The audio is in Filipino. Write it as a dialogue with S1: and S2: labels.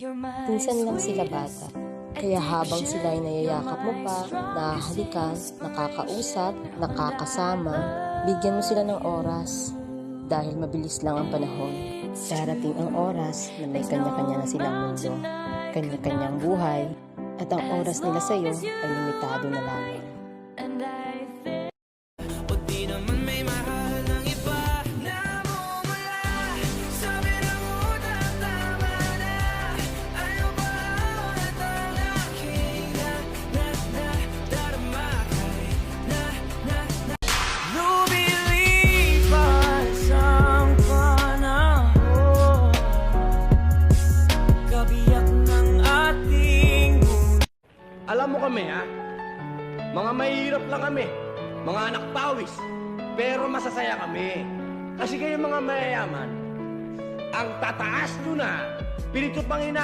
S1: Minsan lang sila bata, kaya habang sila ay nayayakap mo pa, nahahalikan, nakakausap, nakakasama, bigyan mo sila ng oras. Dahil mabilis lang ang panahon, darating ang oras na may kanya-kanya na silang mundo, kanya-kanyang buhay, at ang oras nila sa iyo ay limitado na lamang.
S2: Alam mo kami ha, mga mahihirap lang kami, mga anak pawis, pero masasaya kami. Kasi kayo mga mayayaman, ang tataas nyo na, pinito pang ina